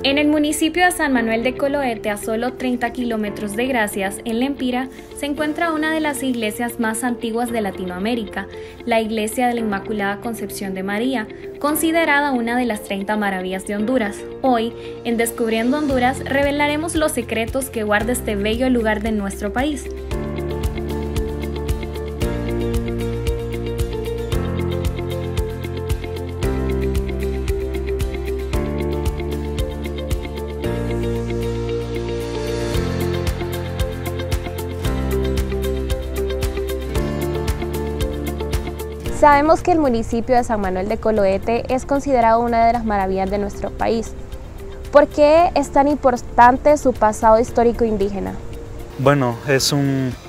En el municipio de San Manuel de Coloete, a solo 30 kilómetros de Gracias, en Lempira, se encuentra una de las iglesias más antiguas de Latinoamérica, la Iglesia de la Inmaculada Concepción de María, considerada una de las 30 maravillas de Honduras. Hoy, en Descubriendo Honduras, revelaremos los secretos que guarda este bello lugar de nuestro país. Sabemos que el municipio de San Manuel de Coloete es considerado una de las maravillas de nuestro país. ¿Por qué es tan importante su pasado histórico indígena? Bueno,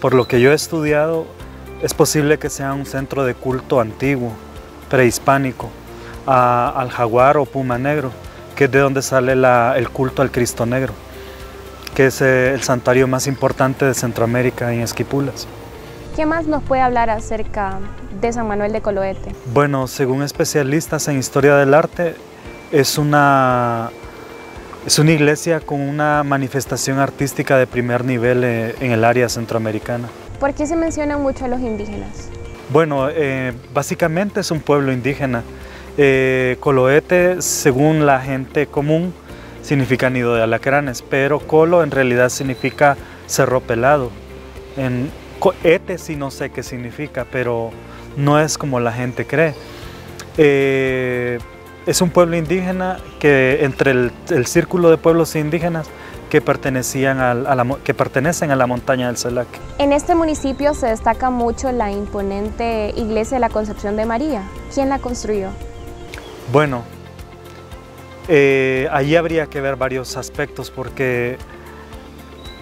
por lo que yo he estudiado, es posible que sea un centro de culto antiguo, prehispánico, al jaguar o puma negro, que es de donde sale el culto al Cristo Negro, que es el santuario más importante de Centroamérica en Esquipulas. ¿Qué más nos puede hablar acerca de San Manuel de Coloete? Bueno, según especialistas en historia del arte, es una iglesia con una manifestación artística de primer nivel en el área centroamericana. ¿Por qué se mencionan mucho a los indígenas? Bueno, básicamente es un pueblo indígena. Coloete, según la gente común, significa nido de alacranes, pero colo en realidad significa cerro pelado. Ete sí no sé qué significa, pero no es como la gente cree. Es un pueblo indígena que entre el círculo de pueblos indígenas que pertenecen a la montaña del Celac. En este municipio se destaca mucho la imponente Iglesia de la Concepción de María. ¿Quién la construyó? Bueno, allí habría que ver varios aspectos porque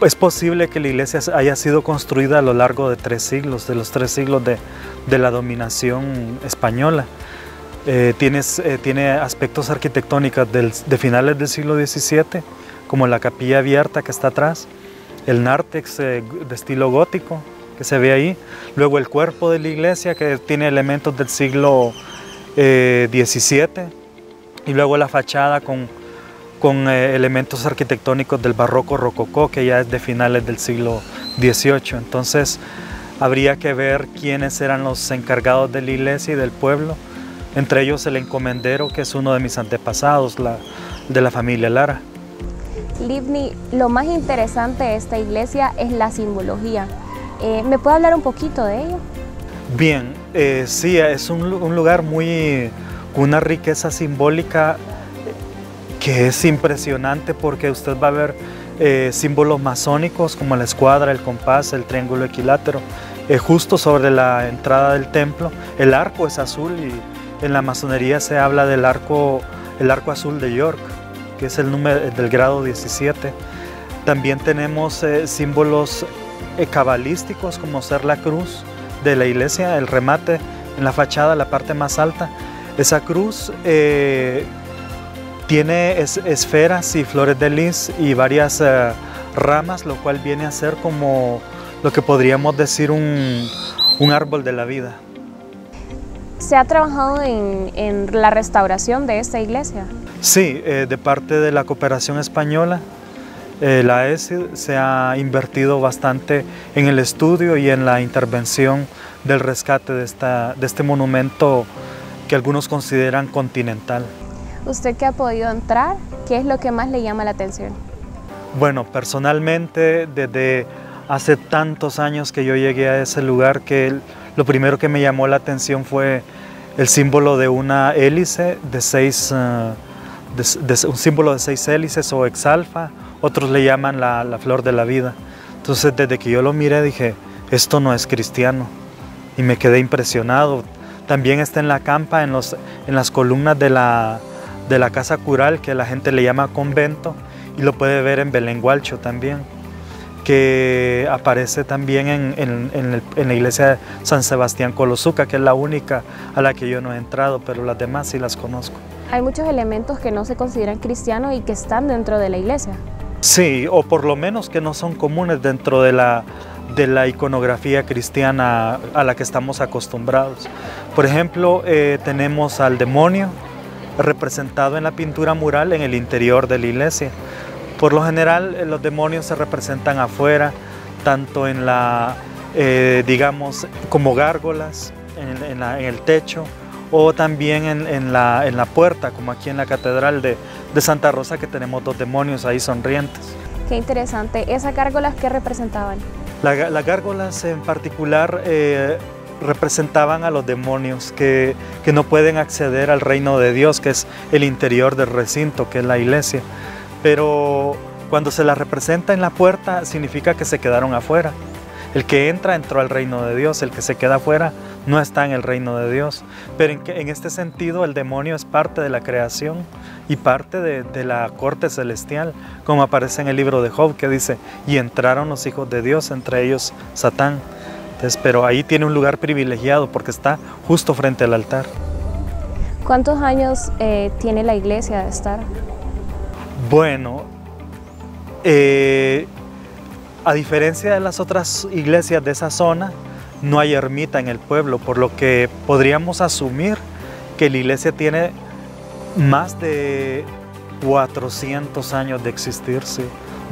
es posible que la iglesia haya sido construida a lo largo de 3 siglos, de los 3 siglos de la dominación española. Tiene aspectos arquitectónicos de finales del siglo XVII, como la capilla abierta que está atrás, el nártex de estilo gótico que se ve ahí, luego el cuerpo de la iglesia que tiene elementos del siglo XVII, y luego la fachada con elementos arquitectónicos del barroco rococó, que ya es de finales del siglo XVIII. Entonces habría que ver quiénes eran los encargados de la iglesia y del pueblo, entre ellos el encomendero, que es uno de mis antepasados, de la familia Lara. Livni, lo más interesante de esta iglesia es la simbología. ¿Me puede hablar un poquito de ello? Bien, sí, es un lugar con una riqueza simbólica que es impresionante, porque usted va a ver símbolos masónicos como la escuadra, el compás, el triángulo equilátero, justo sobre la entrada del templo. El arco es azul y en la masonería se habla del arco, el arco azul de York, que es el número del grado 17. También tenemos símbolos cabalísticos, como ser la cruz de la iglesia, el remate en la fachada, la parte más alta. Esa cruz tiene esferas y flores de lis y varias ramas, lo cual viene a ser como lo que podríamos decir un árbol de la vida. ¿Se ha trabajado en la restauración de esta iglesia? Sí, de parte de la cooperación española, la ESI se ha invertido bastante en el estudio y en la intervención del rescate de este monumento que algunos consideran continental. ¿Usted que ha podido entrar, qué es lo que más le llama la atención? Bueno, personalmente, desde hace tantos años que yo llegué a ese lugar, que lo primero que me llamó la atención fue el símbolo de una hélice un símbolo de 6 hélices o exalfa, otros le llaman la flor de la vida. Entonces, desde que yo lo miré dije, esto no es cristiano, y me quedé impresionado. También está en la campa, en las columnas de la casa cural, que la gente le llama convento, y lo puede ver en Belengualcho también, que aparece también en la iglesia de San Sebastián Colosuca, que es la única a la que yo no he entrado, pero las demás sí las conozco. Hay muchos elementos que no se consideran cristianos y que están dentro de la iglesia. Sí, o por lo menos que no son comunes dentro de la iconografía cristiana a la que estamos acostumbrados. Por ejemplo, tenemos al demonio, representado en la pintura mural en el interior de la iglesia. Por lo general los demonios se representan afuera, tanto en la, digamos, como gárgolas en el techo, o también en la puerta, como aquí en la catedral de Santa Rosa, que tenemos 2 demonios ahí sonrientes. Qué interesante. ¿Esas gárgolas qué representaban? Las gárgolas en particular representaban a los demonios que no pueden acceder al reino de Dios, que es el interior del recinto, que es la iglesia. Pero cuando se las representa en la puerta, significa que se quedaron afuera. El que entra, entró al reino de Dios. El que se queda afuera, no está en el reino de Dios. Pero en este sentido, el demonio es parte de la creación y parte de la corte celestial, como aparece en el libro de Job, que dice, y entraron los hijos de Dios, entre ellos Satán. Entonces, pero ahí tiene un lugar privilegiado porque está justo frente al altar. ¿Cuántos años tiene la iglesia de estar? Bueno, a diferencia de las otras iglesias de esa zona, no hay ermita en el pueblo, por lo que podríamos asumir que la iglesia tiene más de 400 años de existirse,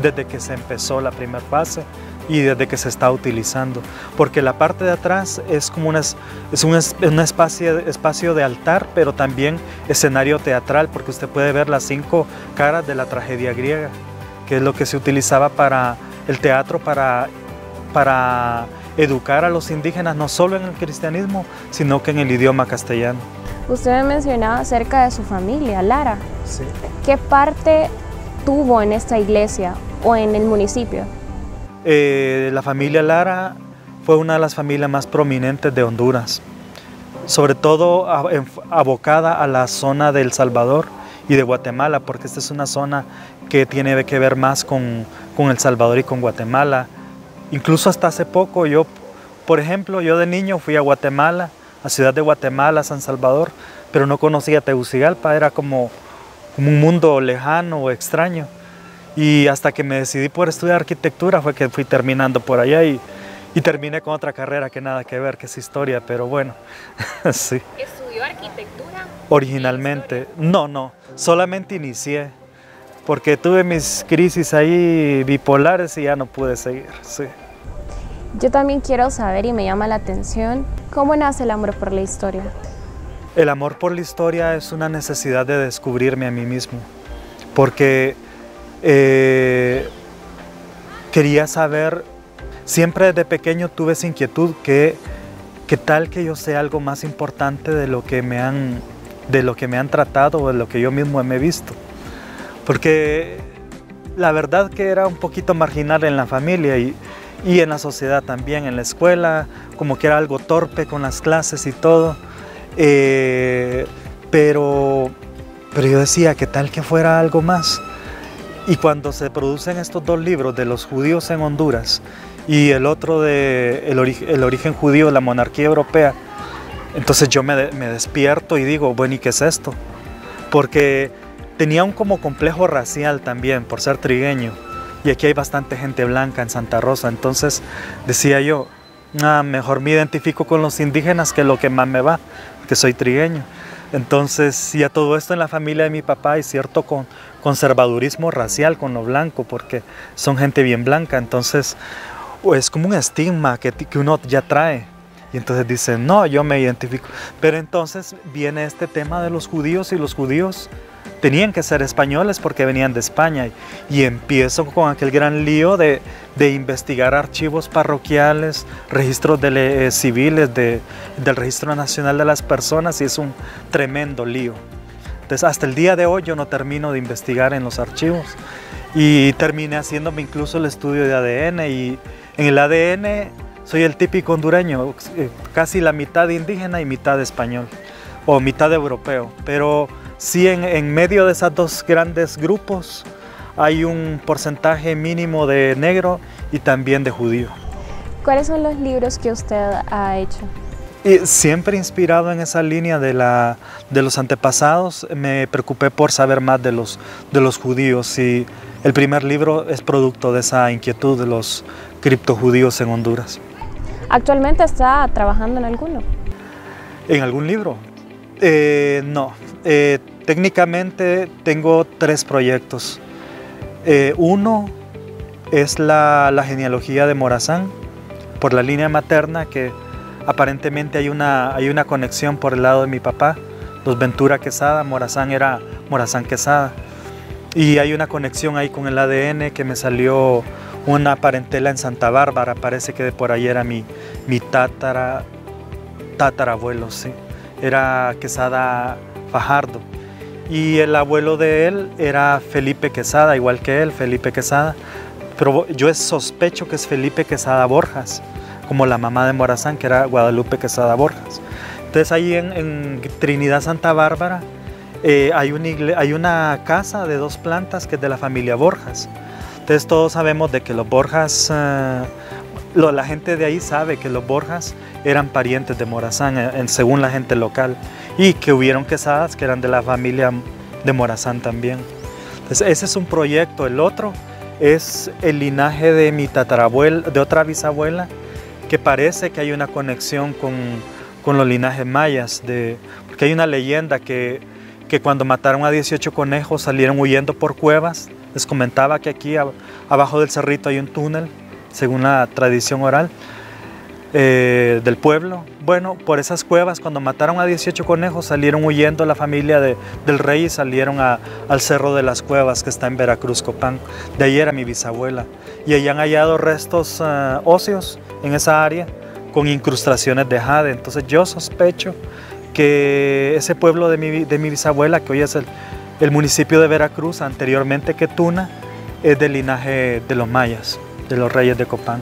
desde que se empezó la primera fase y desde que se está utilizando, porque la parte de atrás es como un espacio de altar, pero también escenario teatral, porque usted puede ver las 5 caras de la tragedia griega, que es lo que se utilizaba para el teatro, para educar a los indígenas, no solo en el cristianismo, sino que en el idioma castellano. Usted me mencionaba acerca de su familia, Lara. Sí. ¿Qué parte tuvo en esta iglesia o en el municipio? La familia Lara fue una de las familias más prominentes de Honduras, sobre todo abocada a la zona de El Salvador y de Guatemala, porque esta es una zona que tiene que ver más con El Salvador y con Guatemala. Incluso hasta hace poco, por ejemplo, yo de niño fui a Guatemala, a Ciudad de Guatemala, San Salvador, pero no conocía Tegucigalpa, era como un mundo lejano o extraño. Y hasta que me decidí por estudiar arquitectura fue que fui terminando por allá y terminé con otra carrera que nada que ver, que es historia, pero bueno, sí. ¿Estudió arquitectura? Originalmente, no, solamente inicié, porque tuve mis crisis ahí bipolares y ya no pude seguir, sí. Yo también quiero saber, y me llama la atención, ¿cómo nace el amor por la historia? El amor por la historia es una necesidad de descubrirme a mí mismo, porque quería saber, siempre desde pequeño tuve esa inquietud, que tal que yo sea algo más importante de lo que me han tratado o de lo que yo mismo me he visto. Porque la verdad que era un poquito marginal en la familia y en la sociedad también, en la escuela, como que era algo torpe con las clases y todo. Pero yo decía, ¿qué tal que fuera algo más? Y cuando se producen estos 2 libros de los judíos en Honduras y el otro de el origen judío, la monarquía europea, entonces yo me despierto y digo, bueno, ¿y qué es esto? Porque tenía un como complejo racial también por ser trigueño, y aquí hay bastante gente blanca en Santa Rosa, entonces decía yo, mejor me identifico con los indígenas, que es lo que más me va, que soy trigueño. Entonces, y a todo esto en la familia de mi papá hay cierto conservadurismo racial con lo blanco, porque son gente bien blanca, entonces es como un estigma que uno ya trae. Y entonces dice, no, yo me identifico. Pero entonces viene este tema de los judíos, y los judíos tenían que ser españoles porque venían de España. Y empiezo con aquel gran lío de investigar archivos parroquiales, registros civiles, del Registro Nacional de las Personas, y es un tremendo lío. Entonces, hasta el día de hoy yo no termino de investigar en los archivos, y terminé haciéndome incluso el estudio de ADN, y en el ADN soy el típico hondureño, casi la mitad indígena y mitad español, o mitad europeo, pero sí en medio de esos 2 grandes grupos hay un porcentaje mínimo de negro y también de judío. ¿Cuáles son los libros que usted ha hecho? Y siempre inspirado en esa línea de los antepasados, me preocupé por saber más de los judíos, y el primer libro es producto de esa inquietud de los criptojudíos en Honduras. ¿Actualmente está trabajando en alguno? ¿En algún libro? No. técnicamente tengo 3 proyectos. Uno es la genealogía de Morazán, por la línea materna, que aparentemente hay una conexión por el lado de mi papá, los Ventura Quesada. Morazán era Morazán Quesada. Y hay una conexión ahí con el ADN que me salió una parentela en Santa Bárbara, parece que de por ahí era mi tatarabuelo, sí. Era Quesada Fajardo. Y el abuelo de él era Felipe Quesada, igual que él, Felipe Quesada. Pero yo sospecho que es Felipe Quesada Borjas, como la mamá de Morazán, que era Guadalupe Quesada Borjas. Entonces ahí en Trinidad Santa Bárbara hay una casa de 2 plantas que es de la familia Borjas. Entonces todos sabemos de que los Borjas, la gente de ahí sabe que los Borjas eran parientes de Morazán, según la gente local, y que hubieron Quesadas que eran de la familia de Morazán también. Entonces ese es un proyecto. El otro es el linaje de mi tatarabuela, de otra bisabuela, que parece que hay una conexión con los linajes mayas, porque hay una leyenda que cuando mataron a 18 conejos salieron huyendo por cuevas. Les comentaba que aquí abajo del cerrito hay un túnel, según la tradición oral del pueblo. Bueno, por esas cuevas, cuando mataron a 18 conejos, salieron huyendo la familia del rey y salieron al Cerro de las Cuevas, que está en Veracruz, Copán. De ahí era mi bisabuela. Y ahí han hallado restos óseos en esa área con incrustaciones de jade. Entonces yo sospecho que ese pueblo de mi bisabuela, que hoy es el municipio de Veracruz, anteriormente Quetuna, es del linaje de los mayas, de los reyes de Copán.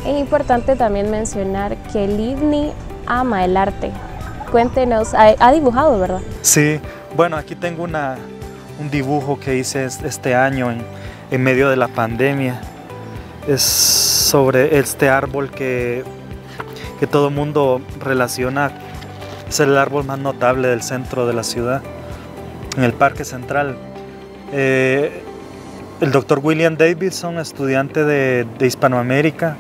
Es importante también mencionar que Livni ama el arte. Cuéntenos, ha dibujado, ¿verdad? Sí, bueno, aquí tengo un dibujo que hice este año en medio de la pandemia. Es sobre este árbol que todo el mundo relaciona. Es el árbol más notable del centro de la ciudad, en el Parque Central. El doctor William Davidson, estudiante de Hispanoamérica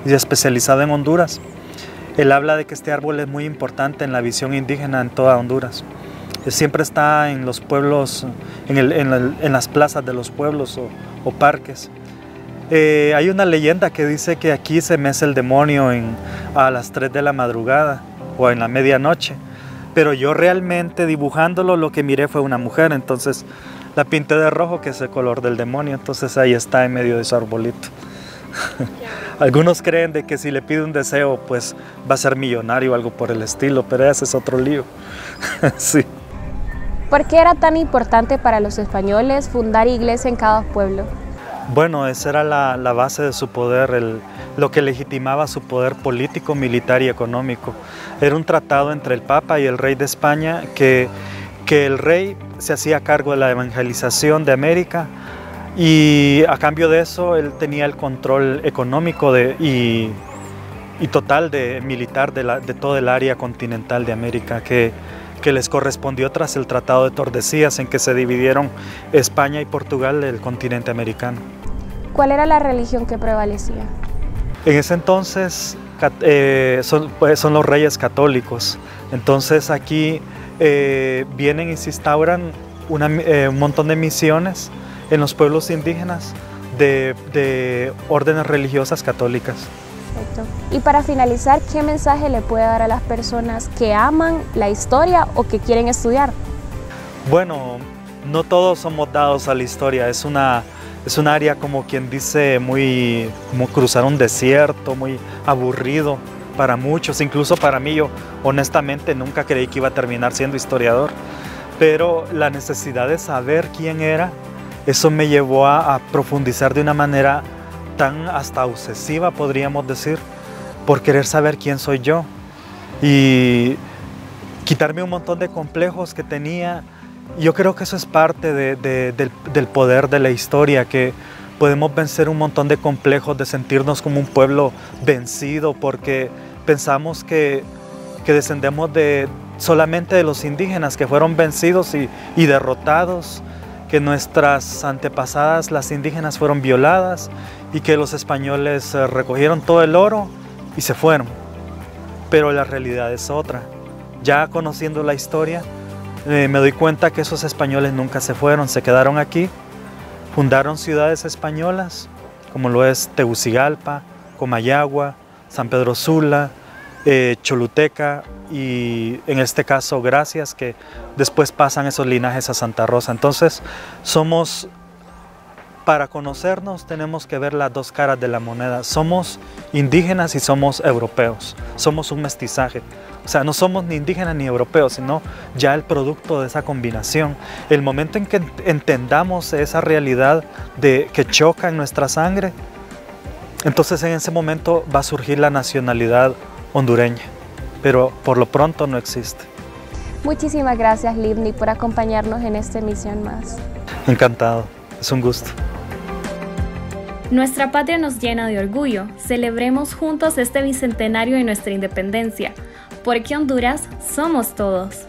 y especializado en Honduras, él habla de que este árbol es muy importante en la visión indígena en toda Honduras. Siempre está en los pueblos, en las plazas de los pueblos o parques. Hay una leyenda que dice que aquí se mece el demonio a las 3 de la madrugada o en la medianoche, pero yo realmente dibujándolo lo que miré fue una mujer, entonces la pinté de rojo, que es el color del demonio, entonces ahí está en medio de su arbolito. Algunos creen de que si le pide un deseo pues va a ser millonario o algo por el estilo, pero ese es otro lío. Sí. ¿Por qué era tan importante para los españoles fundar iglesia en cada pueblo? Bueno, esa era la base de su poder, lo que legitimaba su poder político, militar y económico. Era un tratado entre el Papa y el rey de España que el rey se hacía cargo de la evangelización de América y a cambio de eso él tenía el control económico y total militar de todo el área continental de América que les correspondió tras el Tratado de Tordesillas, en que se dividieron España y Portugal del continente americano. ¿Cuál era la religión que prevalecía? En ese entonces son los reyes católicos. Entonces aquí vienen y se instauran un montón de misiones en los pueblos indígenas de órdenes religiosas católicas. Perfecto. Y para finalizar, ¿qué mensaje le puede dar a las personas que aman la historia o que quieren estudiar? Bueno, no todos somos dados a la historia, es un área, como quien dice, como cruzar un desierto, muy aburrido para muchos, incluso para mí. Yo honestamente nunca creí que iba a terminar siendo historiador, pero la necesidad de saber quién era, eso me llevó a profundizar de una manera tan hasta obsesiva, podríamos decir, por querer saber quién soy yo y quitarme un montón de complejos que tenía. Yo creo que eso es parte del poder de la historia, que podemos vencer un montón de complejos, de sentirnos como un pueblo vencido, porque pensamos que descendemos solamente de los indígenas, que fueron vencidos y derrotados, que nuestras antepasadas, las indígenas, fueron violadas y que los españoles recogieron todo el oro y se fueron. Pero la realidad es otra. Ya conociendo la historia, me doy cuenta que esos españoles nunca se fueron, se quedaron aquí, fundaron ciudades españolas, como lo es Tegucigalpa, Comayagua, San Pedro Sula, Choluteca y en este caso Gracias, que después pasan esos linajes a Santa Rosa. Entonces para conocernos tenemos que ver las dos caras de la moneda. Somos indígenas y somos europeos, somos un mestizaje. O sea, no somos ni indígenas ni europeos, sino ya el producto de esa combinación. El momento en que entendamos esa realidad que choca en nuestra sangre, entonces en ese momento va a surgir la nacionalidad hondureña, pero por lo pronto no existe. Muchísimas gracias, Livni, por acompañarnos en esta emisión más. Encantado, es un gusto. Nuestra patria nos llena de orgullo. Celebremos juntos este bicentenario de nuestra independencia, porque Honduras somos todos.